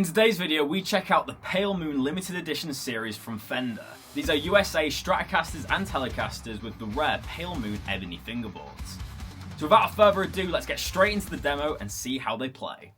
today's video, we check out the Pale Moon limited edition series from Fender. These are USA Stratocasters and Telecasters with the rare Pale Moon ebony fingerboards. So without further ado, let's get straight into the demo and see how they play.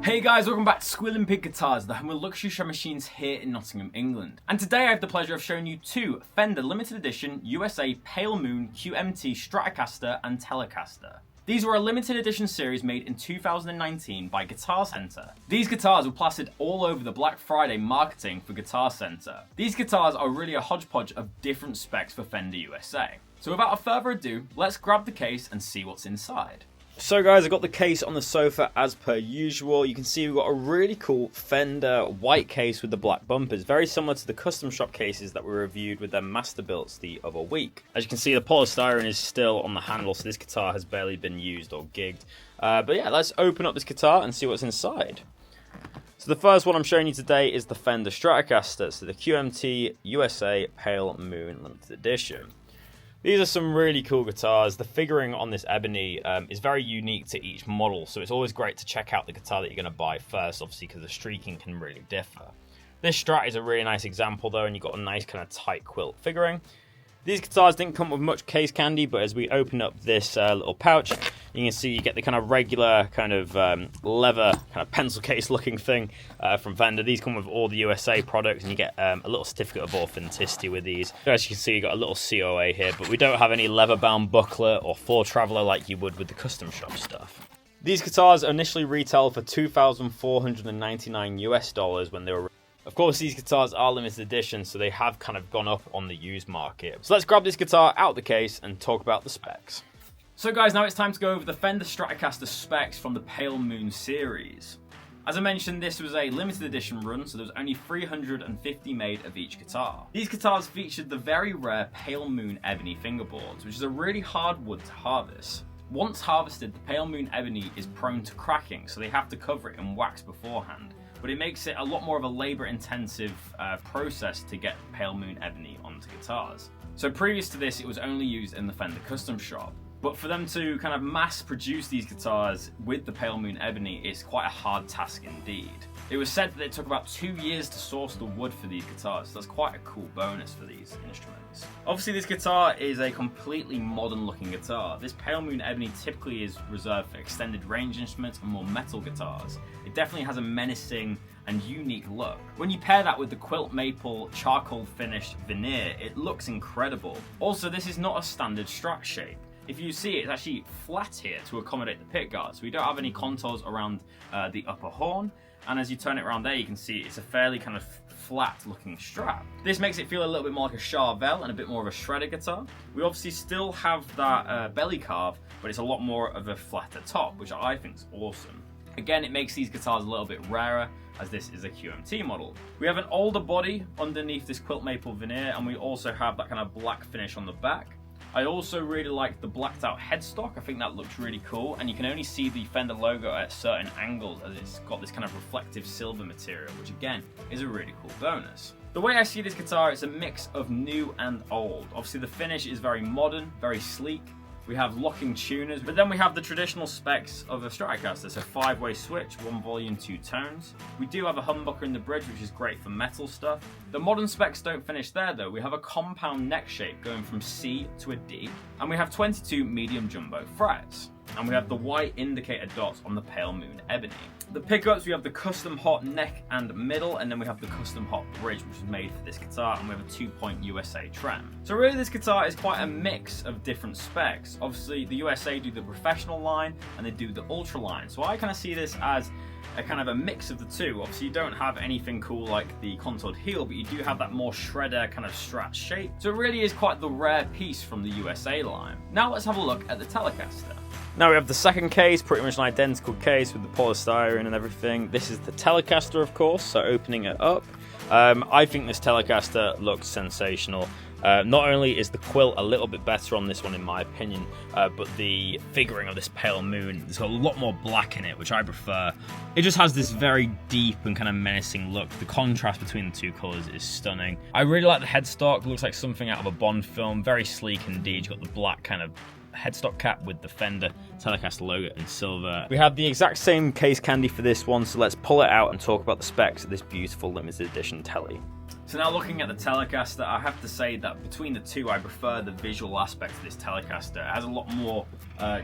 Hey guys, welcome back to Squealing Pig Guitars, the home of luxury shred machines here in Nottingham, England. And today I have the pleasure of showing you two Fender limited edition USA Pale Moon QMT Stratocaster and Telecaster. These were a limited edition series made in 2019 by Guitar Center. These guitars were plastered all over the Black Friday marketing for Guitar Center. These guitars are really a hodgepodge of different specs for Fender USA. So without further ado, let's grab the case and see what's inside. So guys, I got the case on the sofa as per usual. You can see we've got a really cool Fender white case with the black bumpers, very similar to the custom shop cases that we reviewed with their master builds the other week. As you can see, the polystyrene is still on the handle, so this guitar has barely been used or gigged. But yeah, let's open up this guitar and see what's inside. So the first one I'm showing you today is the Fender Stratocaster, so the QMT USA Pale Moon Limited Edition. These are some really cool guitars. The figuring on this ebony is very unique to each model, so it's always great to check out the guitar that you're going to buy first, obviously, because the streaking can really differ. This Strat is a really nice example though, and you've got a nice kind of tight quilt figuring. These guitars didn't come with much case candy, but as we open up this little pouch, you can see you get the kind of regular kind of leather kind of pencil case looking thing from Fender. These come with all the USA products, and you get a little certificate of authenticity with these. As you can see, you got a little COA here, but we don't have any leather bound buckler or floor traveler like you would with the custom shop stuff. These guitars initially retailed for $2,499 US when they were. Of course, these guitars are limited edition, so they have kind of gone up on the used market. So let's grab this guitar out of the case and talk about the specs. So guys, now it's time to go over the Fender Stratocaster specs from the Pale Moon series. As I mentioned, this was a limited edition run, so there was only 350 made of each guitar. These guitars featured the very rare Pale Moon ebony fingerboards, which is a really hard wood to harvest. Once harvested, the Pale Moon ebony is prone to cracking, so they have to cover it in wax beforehand. But it makes it a lot more of a labor-intensive process to get Pale Moon ebony onto guitars. So previous to this, it was only used in the Fender custom shop. But for them to kind of mass produce these guitars with the Pale Moon ebony is quite a hard task indeed. It was said that it took about 2 years to source the wood for these guitars, so that's quite a cool bonus for these instruments. Obviously this guitar is a completely modern looking guitar. This Pale Moon ebony typically is reserved for extended range instruments and more metal guitars. It definitely has a menacing and unique look. When you pair that with the quilt maple charcoal finished veneer, it looks incredible. Also, this is not a standard Strat shape. If you see, it's actually flat here to accommodate the pick guard, so we don't have any contours around the upper horn, and as you turn it around there, you can see it's a fairly kind of flat looking Strat. This makes it feel a little bit more like a Charvel and a bit more of a shredder guitar. We obviously still have that belly carve, but it's a lot more of a flatter top, which I think is awesome. Again, it makes these guitars a little bit rarer, as this is a QMT model. We have an older body underneath this quilt maple veneer, and we also have that kind of black finish on the back. I also really like the blacked out headstock. I think that looks really cool, and you can only see the Fender logo at certain angles as it's got this kind of reflective silver material, which again is a really cool bonus. The way I see this guitar, it's a mix of new and old. Obviously the finish is very modern, very sleek. We have locking tuners, but then we have the traditional specs of a Stratocaster. So 5-way switch, 1 volume, 2 tones. We do have a humbucker in the bridge, which is great for metal stuff. The modern specs don't finish there though. We have a compound neck shape going from C to a D, and we have 22 medium jumbo frets. And we have the white indicator dots on the pale moon ebony. The pickups, we have the custom hot neck and middle, and then we have the custom hot bridge, which is made for this guitar, and we have a 2-point USA trem. So really this guitar is quite a mix of different specs. Obviously the USA do the professional line and they do the ultra line. So I kind of see this as a kind of a mix of the two. Obviously you don't have anything cool like the contoured heel, but you do have that more shredder kind of Strat shape. So it really is quite the rare piece from the USA line. Now let's have a look at the Telecaster. Now we have the second case, pretty much an identical case with the polystyrene and everything. This is the Telecaster, of course, so opening it up. I think this Telecaster looks sensational. Not only is the quilt a little bit better on this one in my opinion, but the figuring of this pale moon, there's got a lot more black in it, which I prefer. It just has this very deep and kind of menacing look. The contrast between the two colours is stunning. I really like the headstock, it looks like something out of a Bond film, very sleek indeed. You've got the black kind of headstock cap with the Fender Telecaster logo in silver. We have the exact same case candy for this one, so let's pull it out and talk about the specs of this beautiful limited edition Tele. So now looking at the Telecaster, I have to say that between the two, I prefer the visual aspect of this Telecaster. It has a lot more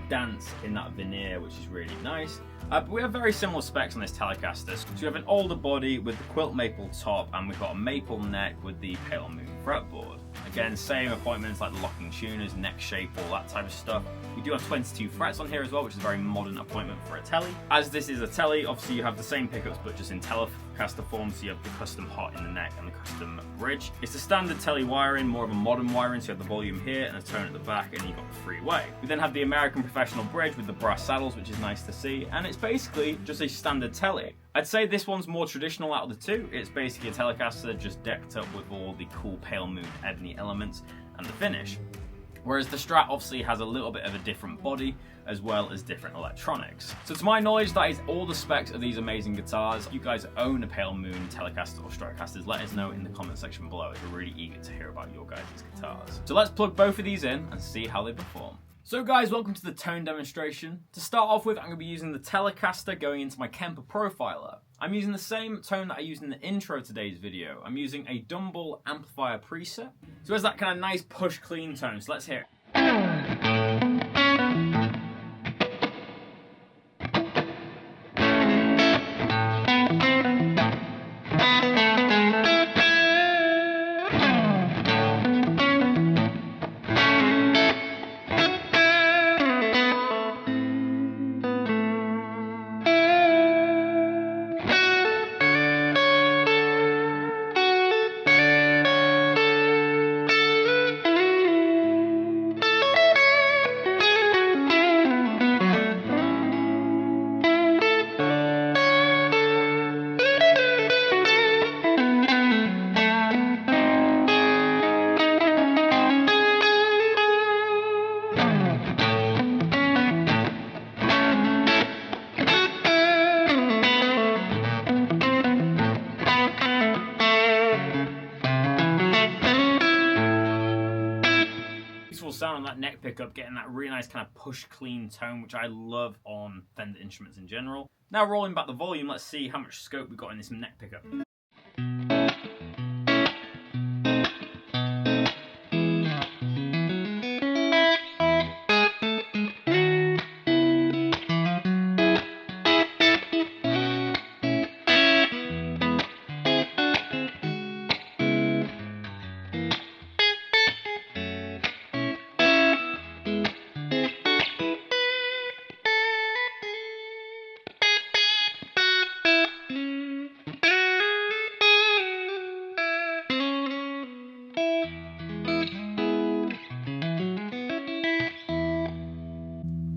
dance in that veneer, which is really nice. But we have very similar specs on this Telecaster. So we have an older body with the quilt maple top, and we've got a maple neck with the pale moon fretboard. Again, same appointments like the locking tuners, neck shape, all that type of stuff. We do have 22 frets on here as well, which is a very modern appointment for a Tele. As this is a Tele, obviously you have the same pickups, but just in Telecaster form, so you have the custom hot in the neck and the custom bridge. It's the standard Tele wiring, more of a modern wiring, so you have the volume here and a tone at the back, and you've got the 3-way. We then have the American Professional bridge with the brass saddles, which is nice to see, and it's basically just a standard Tele. I'd say this one's more traditional out of the two. It's basically a Telecaster just decked up with all the cool pale moon ebony elements and the finish. Whereas the Strat obviously has a little bit of a different body as well as different electronics. So to my knowledge, that is all the specs of these amazing guitars. If you guys own a pale moon Telecaster or Stratocasters, let us know in the comment section below. We're really eager to hear about your guys' guitars. So let's plug both of these in and see how they perform. So guys, welcome to the tone demonstration. To start off with, I'm going to be using the Telecaster going into my Kemper Profiler. I'm using the same tone that I used in the intro of today's video. I'm using a Dumble amplifier preset. So it has that kind of nice push clean tone, so let's hear it. Sound on that neck pickup, getting that really nice kind of push clean tone, which I love on Fender instruments in general. Now rolling back the volume, let's see how much scope we've got in this neck pickup.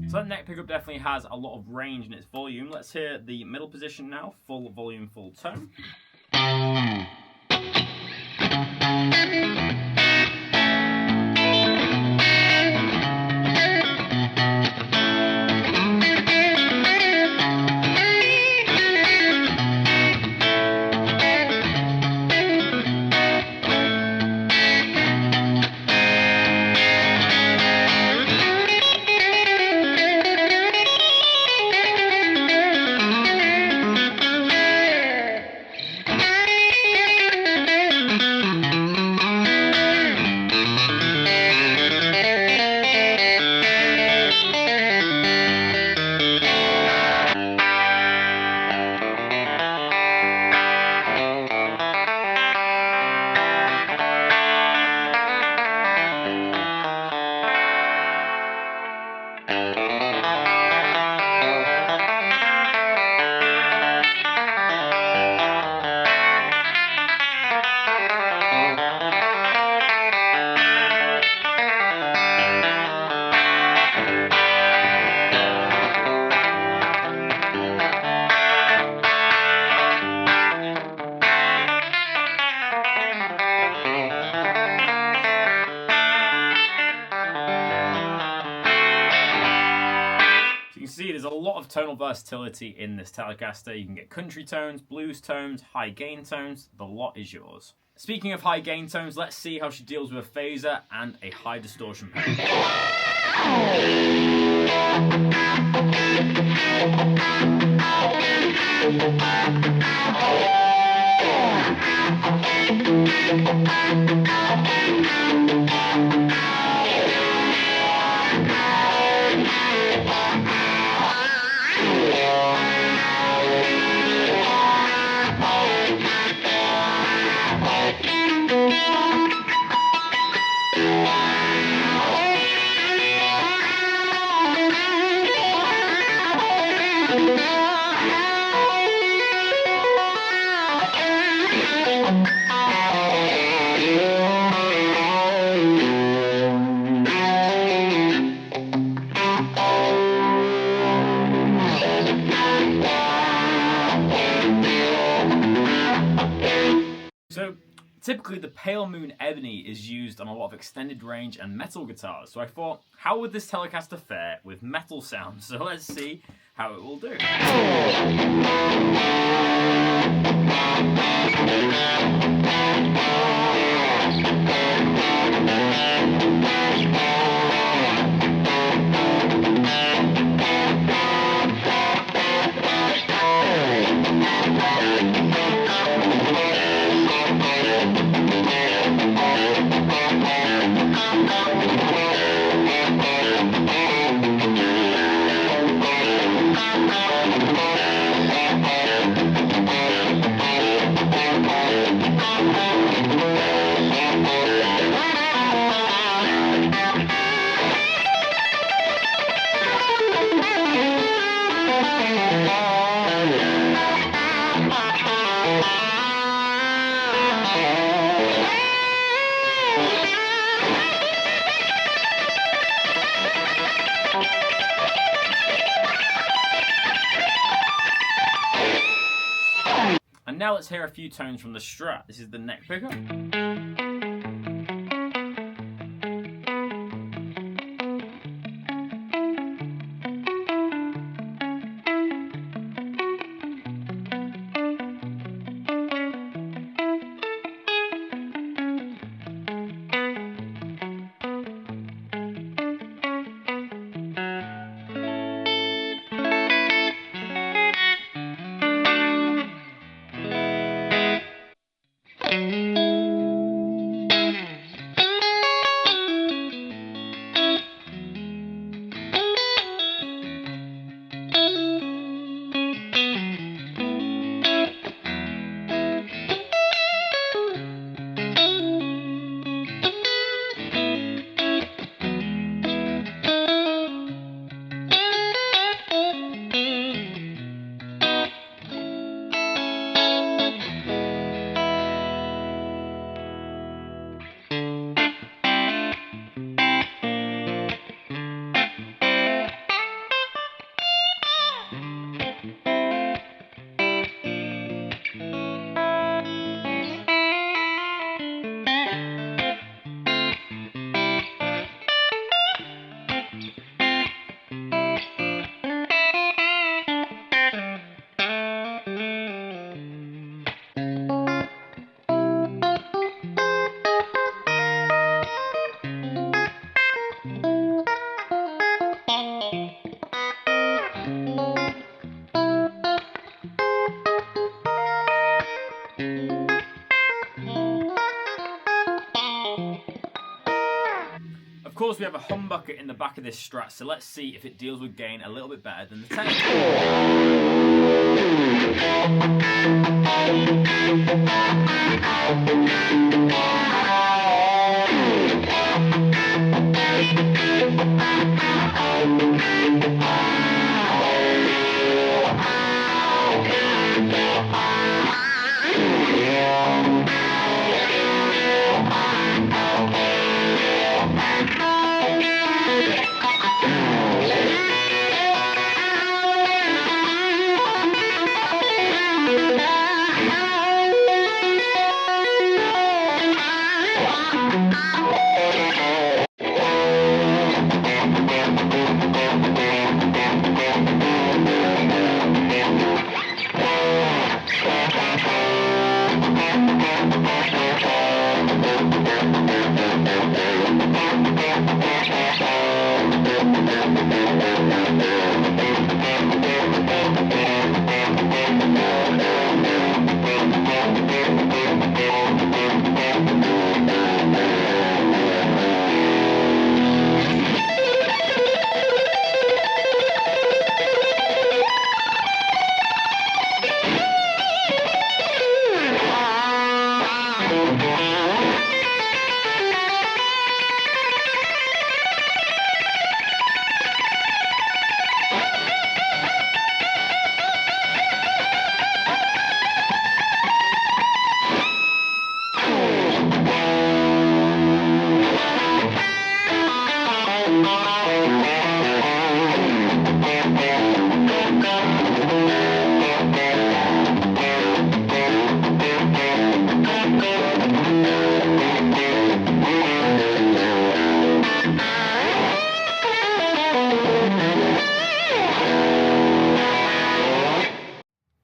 So that neck pickup definitely has a lot of range in its volume. Let's hear the middle position now, full volume, full tone. of tonal versatility in this Telecaster. You can get country tones, blues tones, high gain tones. The lot is yours. Speaking of high gain tones, let's see how she deals with a phaser and a high distortion pedal. So typically the Pale Moon Ebony is used on a lot of extended range and metal guitars. So I thought, how would this Telecaster fare with metal sounds? So let's see how it will do. And now let's hear a few tones from the Strat. This is the neck pickup. Of course, we have a humbucker in the back of this Strat, so let's see if it deals with gain a little bit better than the Tele.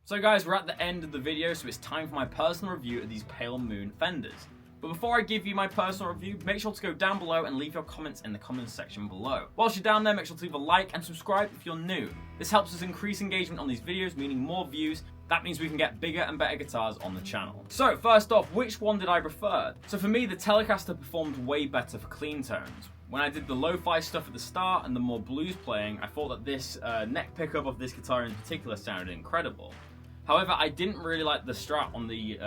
So guys, we're at the end of the video, so it's time for my personal review of these Pale Moon Fenders. But before I give you my personal review, make sure to go down below and leave your comments in the comments section below. Whilst you're down there, make sure to leave a like and subscribe if you're new. This helps us increase engagement on these videos, meaning more views. That means we can get bigger and better guitars on the channel. So first off, which one did I prefer? So for me, the Telecaster performed way better for clean tones. When I did the lo-fi stuff at the start and the more blues playing, I thought that this neck pickup of this guitar in particular sounded incredible. However, I didn't really like the Strat on the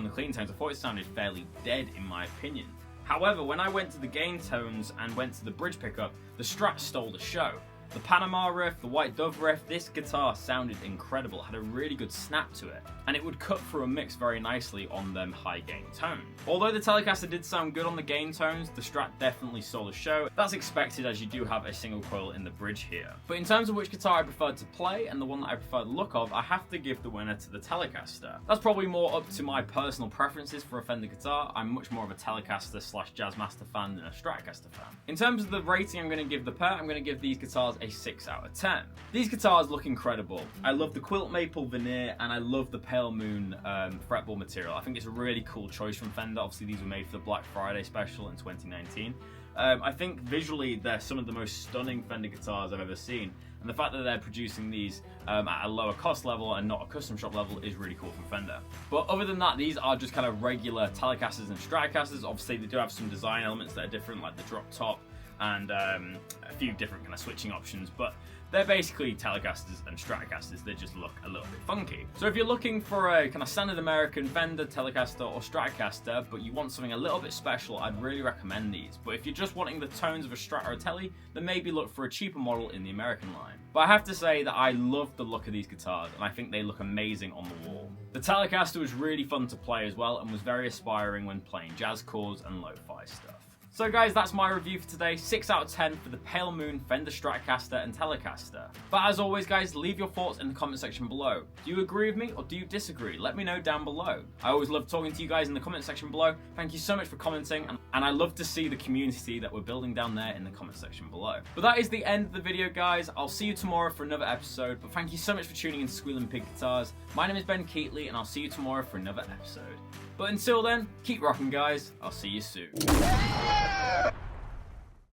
clean tones. I thought it sounded fairly dead in my opinion. However, when I went to the gain tones and went to the bridge pickup, the Strat stole the show. The Panama riff, the White Dove riff, this guitar sounded incredible, had a really good snap to it, and it would cut through a mix very nicely on them high gain tones. Although the Telecaster did sound good on the gain tones, the Strat definitely stole the show. That's expected as you do have a single coil in the bridge here. But in terms of which guitar I preferred to play and the one that I preferred the look of, I have to give the winner to the Telecaster. That's probably more up to my personal preferences for a Fender guitar. I'm much more of a Telecaster / Jazzmaster fan than a Stratocaster fan. In terms of the rating I'm going to give the pair, I'm going to give these guitars a 6 out of 10. These guitars look incredible. I love the quilt maple veneer and I love the Pale Moon fretboard material. I think it's a really cool choice from Fender. Obviously these were made for the Black Friday special in 2019. I think visually they're some of the most stunning Fender guitars I've ever seen, and the fact that they're producing these at a lower cost level and not a custom shop level is really cool from Fender. But other than that, these are just kind of regular Telecasters and Stratocasters. Obviously they do have some design elements that are different, like the drop top and a few different kind of switching options, but they're basically Telecasters and Stratocasters that just look a little bit funky. So if you're looking for a kind of standard American Fender, Telecaster or Stratocaster, but you want something a little bit special, I'd really recommend these. But if you're just wanting the tones of a Strat or a Tele, then maybe look for a cheaper model in the American line. But I have to say that I love the look of these guitars, and I think they look amazing on the wall. The Telecaster was really fun to play as well, and was very aspiring when playing jazz chords and lo-fi stuff. So guys, that's my review for today. 6 out of 10 for the Pale Moon, Fender Stratocaster and Telecaster. But as always guys, leave your thoughts in the comment section below. Do you agree with me or do you disagree? Let me know down below. I always love talking to you guys in the comment section below. Thank you so much for commenting, and I love to see the community that we're building down there in the comment section below. But that is the end of the video guys. I'll see you tomorrow for another episode, but thank you so much for tuning in to Squealing Pig Guitars. My name is Ben Keightley and I'll see you tomorrow for another episode. But until then, keep rocking guys. I'll see you soon.